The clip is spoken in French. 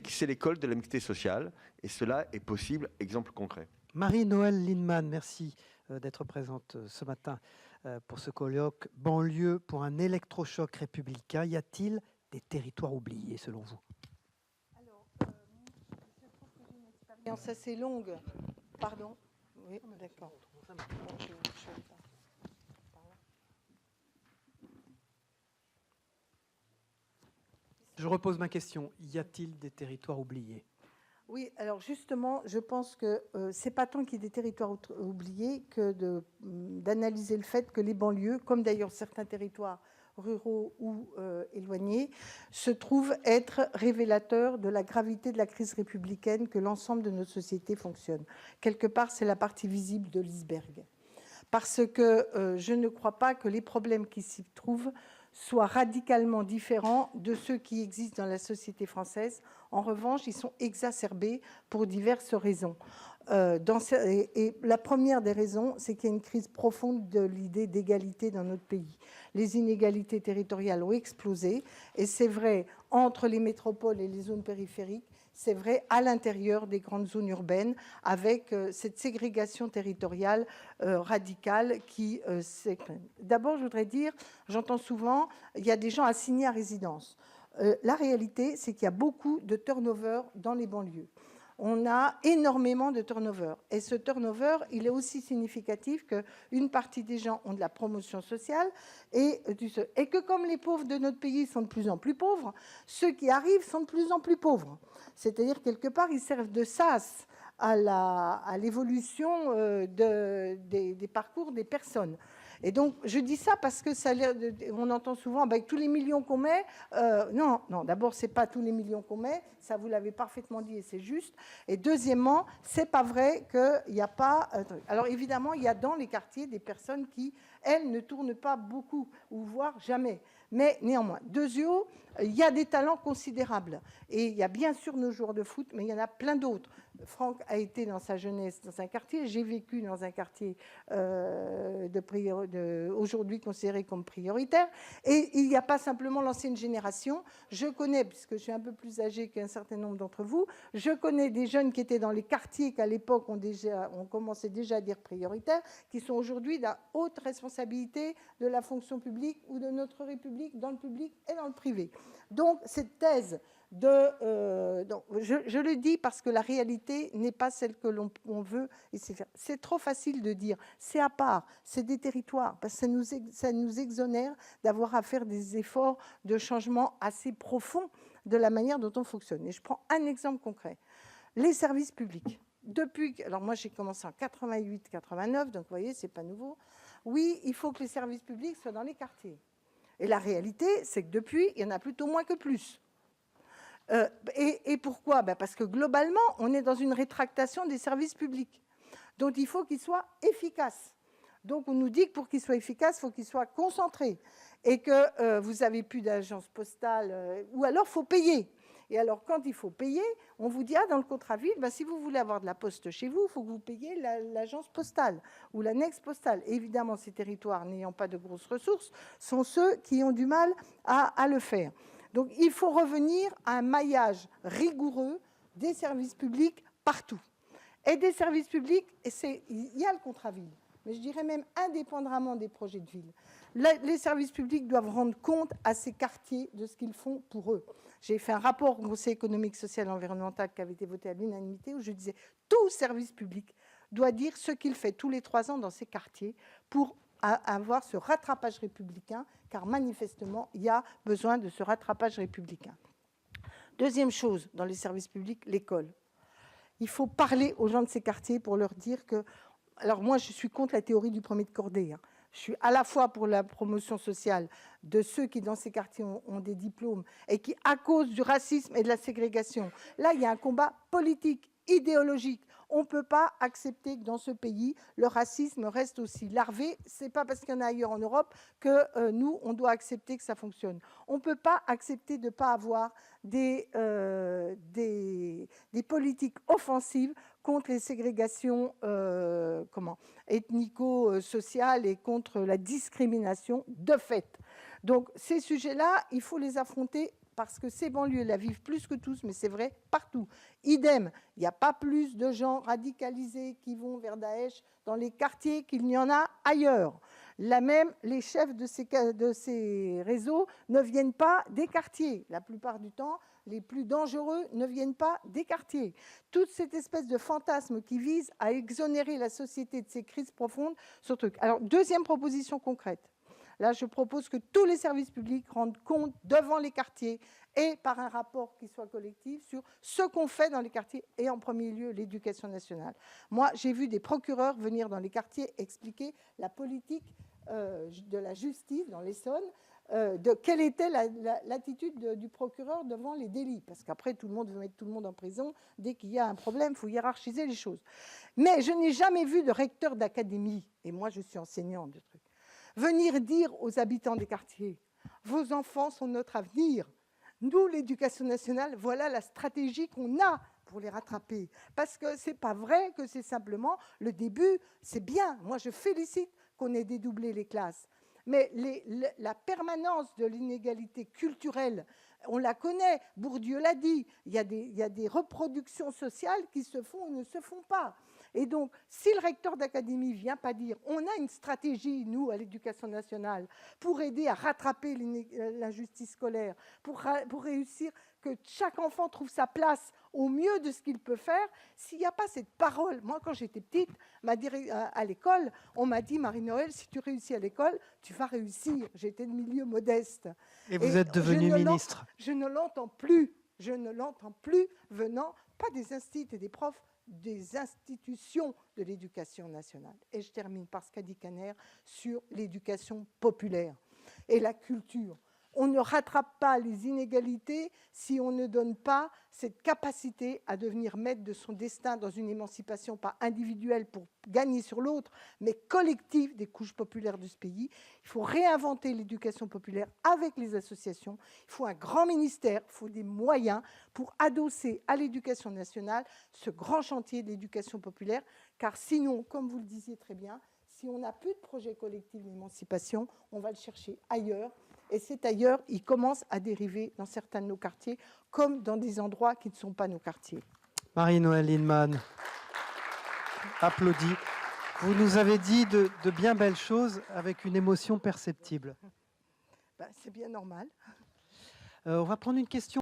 c'est l'école de la mixité sociale et cela est possible. Exemple concret. Marie-Noëlle Lindemann, merci d'être présente ce matin pour ce colloque. Banlieue pour un électrochoc républicain. Y a-t-il des territoires oubliés selon vous? Alors, je trouve que j'ai une expérience assez longue. Pardon? Oui, d'accord. Je repose ma question. Y a-t-il des territoires oubliés? Oui, alors justement, je pense que c'est pas tant qu'il y ait des territoires oubliés que d'analyser le fait que les banlieues, comme d'ailleurs certains territoires ruraux ou éloignés, se trouvent être révélateurs de la gravité de la crise républicaine que l'ensemble de nos sociétés fonctionne. Quelque part, c'est la partie visible de l'iceberg. Parce que je ne crois pas que les problèmes qui s'y trouvent soient radicalement différents de ceux qui existent dans la société française. En revanche, ils sont exacerbés pour diverses raisons. Et la première des raisons, c'est qu'il y a une crise profonde de l'idée d'égalité dans notre pays. Les inégalités territoriales ont explosé, et c'est vrai entre les métropoles et les zones périphériques, c'est vrai à l'intérieur des grandes zones urbaines, avec cette ségrégation territoriale radicale qui s'exprime. D'abord, je voudrais dire, j'entends souvent, il y a des gens assignés à résidence. La réalité, c'est qu'il y a beaucoup de turnover dans les banlieues. On a énormément de turnover. Et ce turnover, il est aussi significatif qu'une partie des gens ont de la promotion sociale et que comme les pauvres de notre pays sont de plus en plus pauvres, ceux qui arrivent sont de plus en plus pauvres. C'est-à-dire, quelque part, ils servent de sas à l'évolution des parcours des personnes. Et donc, je dis ça parce que on entend souvent, avec tous les millions qu'on met, non, d'abord, c'est pas tous les millions qu'on met, ça vous l'avez parfaitement dit et c'est juste. Et deuxièmement, c'est pas vrai qu'il n'y a pas... Alors évidemment, il y a dans les quartiers des personnes qui, elles, ne tournent pas beaucoup, ou voire jamais. Mais néanmoins, deuxièmement, il y a des talents considérables. Et il y a bien sûr nos joueurs de foot, mais il y en a plein d'autres. Franck a été dans sa jeunesse dans un quartier, j'ai vécu dans un quartier aujourd'hui considéré comme prioritaire. Et il n'y a pas simplement l'ancienne génération. Je connais, puisque je suis un peu plus âgée qu'un certain nombre d'entre vous, je connais des jeunes qui étaient dans les quartiers qu'à l'époque on commençait déjà à dire prioritaires, qui sont aujourd'hui de la haute responsabilité de la fonction publique ou de notre République dans le public et dans le privé. Donc cette thèse je le dis parce que la réalité n'est pas celle que l'on veut. C'est trop facile de dire, c'est à part, c'est des territoires, parce que ça nous exonère d'avoir à faire des efforts de changement assez profonds de la manière dont on fonctionne. Et je prends un exemple concret. Les services publics. Alors moi j'ai commencé en 88-89, donc vous voyez, c'est pas nouveau. Oui, il faut que les services publics soient dans les quartiers. Et la réalité, c'est que depuis, il y en a plutôt moins que plus. Et pourquoi? Parce que globalement, on est dans une rétractation des services publics. Donc il faut qu'ils soient efficaces. Donc on nous dit que pour qu'ils soient efficaces, il faut qu'ils soient concentrés. Et que vous n'avez plus d'agence postale, ou alors il faut payer. Et alors quand il faut payer, on vous dit, dans le contrat ville, si vous voulez avoir de la poste chez vous, il faut que vous payiez l'agence postale ou l'annexe postale. Et évidemment, ces territoires n'ayant pas de grosses ressources sont ceux qui ont du mal à le faire. Donc, il faut revenir à un maillage rigoureux des services publics partout. Et des services publics, il y a le contrat ville, mais je dirais même indépendamment des projets de ville. Les services publics doivent rendre compte à ces quartiers de ce qu'ils font pour eux. J'ai fait un rapport au Conseil économique, social et environnemental qui avait été voté à l'unanimité où je disais tout service public doit dire ce qu'il fait tous les 3 ans dans ces quartiers pour avoir ce rattrapage républicain, car manifestement, il y a besoin de ce rattrapage républicain. Deuxième chose, dans les services publics, l'école. Il faut parler aux gens de ces quartiers pour leur dire que... Alors moi, je suis contre la théorie du premier de cordée. Je suis à la fois pour la promotion sociale de ceux qui, dans ces quartiers, ont des diplômes et qui, à cause du racisme et de la ségrégation, là, il y a un combat politique, idéologique. On ne peut pas accepter que dans ce pays, le racisme reste aussi larvé. Ce n'est pas parce qu'il y en a ailleurs en Europe que nous, on doit accepter que ça fonctionne. On ne peut pas accepter de ne pas avoir des politiques offensives contre les ségrégations ethnico-sociales et contre la discrimination de fait. Donc ces sujets-là, il faut les affronter parce que ces banlieues la vivent plus que tous, mais c'est vrai partout. Idem, il n'y a pas plus de gens radicalisés qui vont vers Daesh dans les quartiers qu'il n'y en a ailleurs. Là même, les chefs de ces réseaux ne viennent pas des quartiers. La plupart du temps, les plus dangereux ne viennent pas des quartiers. Toute cette espèce de fantasme qui vise à exonérer la société de ses crises profondes, ce truc. Alors, deuxième proposition concrète. Là, je propose que tous les services publics rendent compte devant les quartiers et par un rapport qui soit collectif sur ce qu'on fait dans les quartiers et en premier lieu l'éducation nationale. Moi, j'ai vu des procureurs venir dans les quartiers expliquer la politique de la justice dans l'Essonne, de quelle était l'attitude du procureur devant les délits. Parce qu'après, tout le monde veut mettre tout le monde en prison. Dès qu'il y a un problème, il faut hiérarchiser les choses. Mais je n'ai jamais vu de recteur d'académie, et moi je suis enseignante de trucs, venir dire aux habitants des quartiers, vos enfants sont notre avenir. Nous, l'éducation nationale, voilà la stratégie qu'on a pour les rattraper. Parce que ce n'est pas vrai que c'est simplement le début, c'est bien. Moi, je félicite qu'on ait dédoublé les classes. Mais la permanence de l'inégalité culturelle, on la connaît, Bourdieu l'a dit, il y a des reproductions sociales qui se font ou ne se font pas. Et donc, si le recteur d'académie ne vient pas dire on a une stratégie, nous, à l'éducation nationale, pour aider à rattraper l'injustice scolaire, pour réussir que chaque enfant trouve sa place au mieux de ce qu'il peut faire, s'il n'y a pas cette parole. Moi, quand j'étais petite, à l'école, on m'a dit, Marie-Noël, si tu réussis à l'école, tu vas réussir. J'étais de milieu modeste. Et vous êtes devenue ministre. Je ne l'entends plus. Je ne l'entends plus venant, pas des instituts et des profs, des institutions de l'éducation nationale. Et je termine par ce qu'a dit Caner sur l'éducation populaire et la culture. On ne rattrape pas les inégalités si on ne donne pas cette capacité à devenir maître de son destin dans une émancipation pas individuelle pour gagner sur l'autre, mais collective des couches populaires de ce pays. Il faut réinventer l'éducation populaire avec les associations. Il faut un grand ministère, il faut des moyens pour adosser à l'éducation nationale ce grand chantier de l'éducation populaire, car sinon, comme vous le disiez très bien, si on n'a plus de projet collectif d'émancipation, on va le chercher ailleurs. Et c'est ailleurs, il commence à dériver dans certains de nos quartiers, comme dans des endroits qui ne sont pas nos quartiers. Marie-Noëlle Lienemann, applaudie. Vous nous avez dit de bien belles choses avec une émotion perceptible. C'est bien normal. On va prendre une question.